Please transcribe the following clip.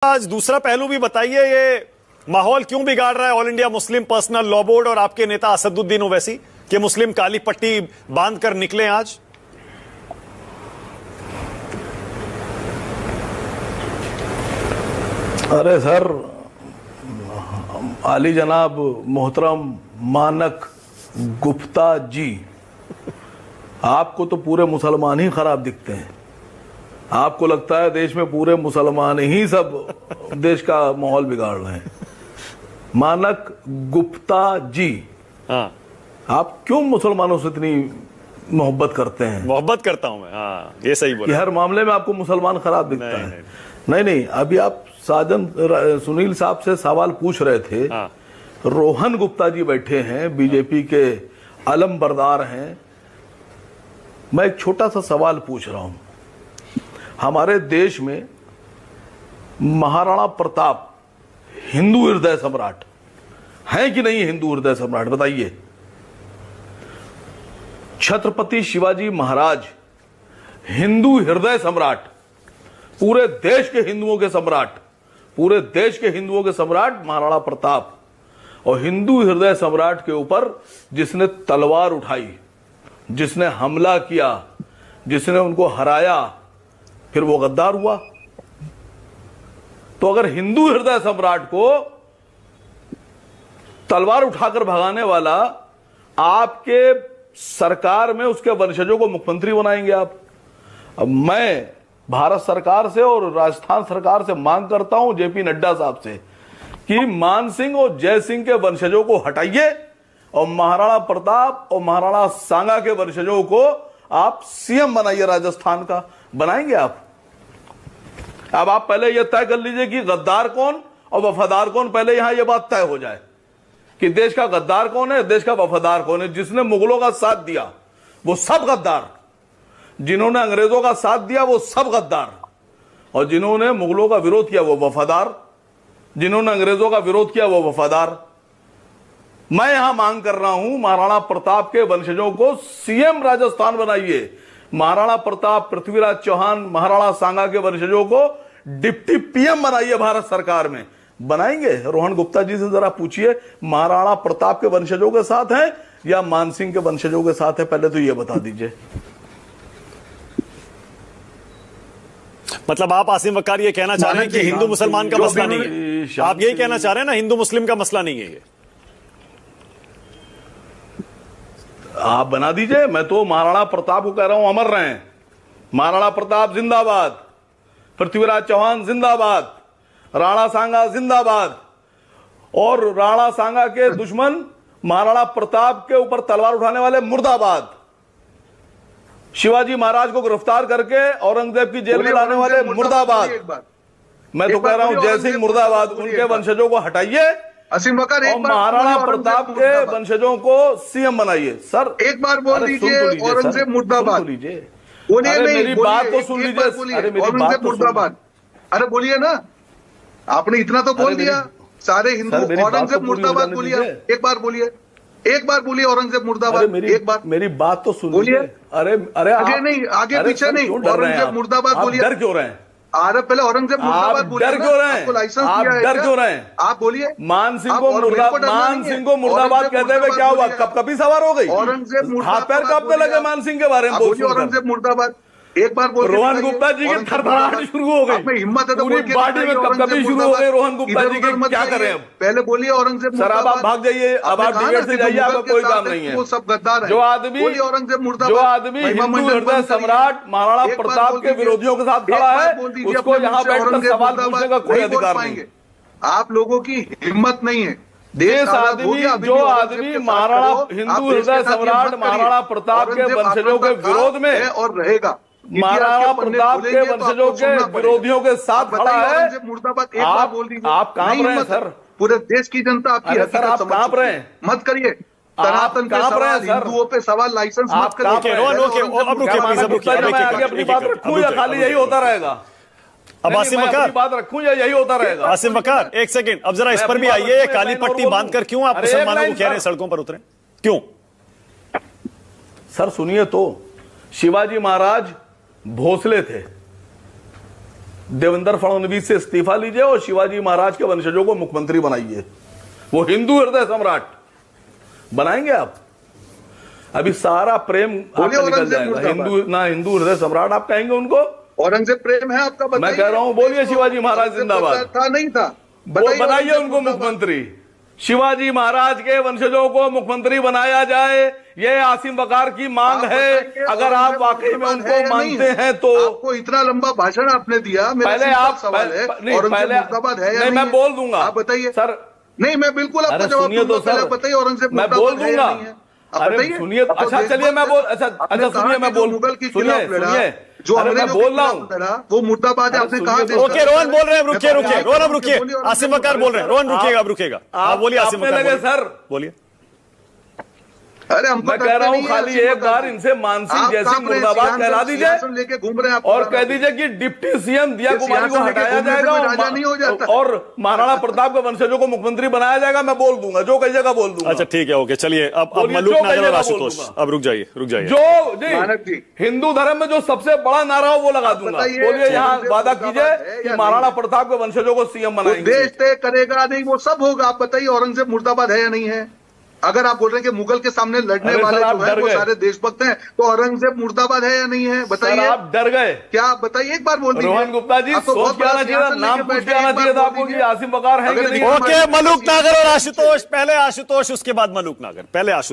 आज दूसरा पहलू भी बताइए, ये माहौल क्यों बिगाड़ रहा है all India Muslim personal law board और आपके नेता असदुद्दीन ओवैसी कि मुस्लिम काली पट्टी बांधकर निकले आज? अरे सर, आली जनाब मोहतरम मानक गुप्ता जी, आपको तो पूरे मुसलमान ही खराब दिखते हैं। आपको लगता है देश में पूरे मुसलमान ही सब देश का माहौल बिगाड़ रहे हैं। मानक गुप्ता जी, हाँ, आप क्यों मुसलमानों से इतनी मोहब्बत करते हैं? मोहब्बत करता हूं मैं, हाँ, ये सही बोला कि हर मामले में आपको मुसलमान खराब दिखता है? नहीं, अभी आप साजन सुनील साहब से सवाल पूछ रहे थे। हाँ। रोहन गुप्ता जी बैठे हैं, बीजेपी के अलम बरदार हैं। मैं एक छोटा सा सवाल पूछ रहा हूं। हमारे देश में महाराणा प्रताप हिंदू हृदय सम्राट हैं कि नहीं? हिंदू हृदय सम्राट बताइए। छत्रपति शिवाजी महाराज हिंदू हृदय सम्राट, पूरे देश के हिंदुओं के सम्राट, पूरे देश के हिंदुओं के सम्राट महाराणा प्रताप। और हिंदू हृदय सम्राट के ऊपर जिसने तलवार उठाई, जिसने हमला किया, जिसने उनको हराया, फिर वो गद्दार हुआ। तो अगर हिंदू हृदय सम्राट को तलवार उठाकर भगाने वाला आपके सरकार में उसके वंशजों को मुख्यमंत्री बनाएंगे आप। अब मैं भारत सरकार से और राजस्थान सरकार से मांग करता हूं, जेपी नड्डा साहब से, कि मान सिंह और जय सिंह के वंशजों को हटाइए और महाराणा प्रताप और महाराणा सांगा के वंशजों को आप सीएम बनाइए। राजस्थान का बनाएंगे आप? अब आप पहले यह तय कर लीजिए कि गद्दार कौन और वफादार कौन, पहले यहां यह बात तय हो जाए कि देश का गद्दार कौन है, देश का वफादार कौन है। जिसने मुगलों का साथ दिया वो सब गद्दार, जिन्होंने अंग्रेजों का साथ दिया वो सब गद्दार, और जिन्होंने मुगलों का विरोध किया वो वफादार, जिन्होंने अंग्रेजों का विरोध किया वो वफादार। मैं यहां मांग कर रहा हूं, महाराणा प्रताप के वंशजों को सीएम राजस्थान बनाइए। महाराणा प्रताप, पृथ्वीराज चौहान, महाराणा सांगा के वंशजों को डिप्टी पीएम बनाइए भारत सरकार में। बनाएंगे? रोहन गुप्ता जी से जरा पूछिए, महाराणा प्रताप के वंशजों के साथ हैं या मानसिंह के वंशजों के साथ है? पहले तो ये बता दीजिए। मतलब आप आसिम वकार ये कहना चाह रहे हैं कि हिंदू मुसलमान का मसला नहीं है? आप यही कहना चाह रहे हैं ना, हिंदू मुस्लिम का मसला नहीं है ये? आप बना दीजिए। मैं तो महाराणा प्रताप को कह रहा हूं अमर रहें। महाराणा प्रताप जिंदाबाद, पृथ्वीराज चौहान जिंदाबाद, राणा सांगा जिंदाबाद, और राणा सांगा के दुश्मन महाराणा प्रताप के ऊपर तलवार उठाने वाले मुर्दाबाद, शिवाजी महाराज को गिरफ्तार करके औरंगजेब की जेल में लाने वाले मुर्दाबाद। मैं तो कह रहा हूं जय सिंह मुर्दाबाद। उनके वंशजों को हटाइए असीम वकार, और महाराणा प्रताप के वंशजों को सीएम बनाइए। सर एक बार बोल दीजिए औरंगजेब मुर्दाबाद। बोलिए नहीं, मेरी बात तो सुन लीजिए। औरंगजेब मुर्दाबाद, अरे बोलिए ना, आपने इतना तो बोल दिया। सारे हिंदू औरंगजेब मुर्दाबाद बोलिए। एक बार बोलिए, एक बार बोलिए औरंगजेब मुर्दाबाद। एक बार मेरी बात तो सुन बोलिए। अरे अरे आगे नहीं, आगे पीछे नहीं, औरंगजेब मुर्दाबाद बोलिए। डर क्यों रहे हैं? अरे पहले औरंगजेब मुर्दाबाद बोलिए। डर क्यों रहे हैं? आपको लाइसेंस आप दिया है? डर क्यों रहे हैं? आप बोलिए। मान सिंह को मुर्दाबाद कहते हुए क्या हुआ? कभी सवार हो गई? औरंगजेब हाथ पैर कांपने लगे मान सिंह के बारे में बोलिए। औरंगजेब मुर्दाबाद एक बार बोल। रोहन गुप्ता जी की थरथराहट शुरू हो गई, हिम्मत है तो पूरी बॉडी में कभी शुरू हो गई। रोहन गुप्ता जी के क्या करें अब? पहले बोलिए औरंगजेब सर, अब आप भाग जाइए, अब आप डिबेट से जाइए, आपका कोई काम नहीं है। वो सब गद्दार है। जो आदमी हिंदू हृदय सम्राट महाराणा प्रताप के विरोधियों के साथ खड़ा है, उसको यहाँ बैठकर सवाल पूछने का कोई अधिकार नहीं है। आप लोगों की हिम्मत नहीं है। देश आदमी, जो आदमी महाराणा हिंदू हृदय सम्राट महाराणा प्रताप के वंशजों के विरोध में और रहेगा, महाराणा प्रताप के वंशजों के विरोधियों के साथ खड़ा है, मुर्दाबाद एक बार बोल दीजिए। आप कांप रहे हैं सर। पूरे देश की जनता आपकी सर, आप कांप रहे हैं। मत करिए सनातन पे सवाल, हिंदुओं पे सवाल, लाइसेंस मत करिए। अपनी बात रखूं या खाली यही होता रहेगा? अब आसिम वकार बात रखूं या यही होता रहेगा? आसिम वकार एक सेकंड, अब जरा इस पर भी आइए। ये काली पट्टी बांधकर क्यों आप मुसलमानों को कह रहे हैं सड़कों पर उतरे, क्यों? सर सुनिए तो, शिवाजी महाराज भोसले थे, देवेंद्र फडणवीस से इस्तीफा लीजिए और शिवाजी महाराज के वंशजों को मुख्यमंत्री बनाइए। वो हिंदू हृदय सम्राट बनाएंगे आप। अभी सारा प्रेम आपका निकल जाएगा। हिंदू हृदय सम्राट आप कहेंगे उनको। औरंगजेब प्रेम है आपका, मैं कह रहा हूं बोलिए शिवाजी महाराज जिंदाबाद। था नहीं था, वो बनाइए उनको मुख्यमंत्री। शिवाजी महाराज के वंशजों को मुख्यमंत्री बनाया जाए, ये आसिम वकार की मांग है। अगर आप वाकई में उनको मानते हैं तो आपको इतना लंबा भाषण आपने दिया, मेरा पहले आप सवाल है औरंगजेब मुर्दाबाद है या नहीं, मैं बोल दूंगा। आप बताइए सर। नहीं, मैं बिल्कुल आपको जवाब सुनिए तो दूंगा। सर, बताइए औरंगजेब मैं बोल मुर्दाबाद है या दूंगा। नहीं है? अरे सुनिए, अच्छा चलिए मैं बोल, अच्छा सुनिए मैं बोल, मुगल की सुनिए सुनिए जो अरे मैं बोल रहा हूँ वो मुर्दाबाद है, आपने कहा। ओके रोहन बोल रहे हैं, रुकिए रुकिए रोहन, अब रुकिए। आसिम वकार बोल रहे हैं, रोहन रुकिएगा, अब रुकिएगा। आप बोलिए आसिम वकार, लगे सर बोलिए। अरे मैं कह रहा हूं खाली एक बार इनसे मानसिंह जयसिंह मुर्दाबाद कहला दीजिए लेके घूम रहे हैं और कह दीजिए कि डिप्टी सीएम दिया कुमारी को हटाया जाएगा और महाराणा प्रताप के वंशजों को मुख्यमंत्री बनाया जाएगा। मैं बोल दूंगा, जो कहिएगा बोल दूंगा। अच्छा ठीक है, ओके चलिए। अब मलूक नागर और आशुतोष, अब रुक जाइए रुक जाइए। जो जी हिंदू धर्म में जो सबसे बड़ा नारा हो वो लगा दूंगा। बोलिए, यहाँ वादा कीजिए कि महाराणा प्रताप के वंशजों को सीएम बनाएंगे। देश तय करेगा नहीं, वो सब होगा। आप बताइए औरंगजेब मुर्दाबाद है या नहीं है? अगर आप बोल रहे हैं कि मुगल के सामने लड़ने वाले जो है वो सारे देशभक्त हैं, तो औरंगजेब मुर्दाबाद है या नहीं है? बताइए। आप डर गए क्या? आप बताइए, एक बार बोल दीजिए। रोहन गुप्ता जी, सोच के आना चाहिए था, नाम पूछ के आना चाहिए था आपको कि आसिम वकार है कि नहीं। ओके, मलूक नागर और आशुतोष, पहले आशुतोष उसके बाद मलूक नागर, पहले आशुतोष।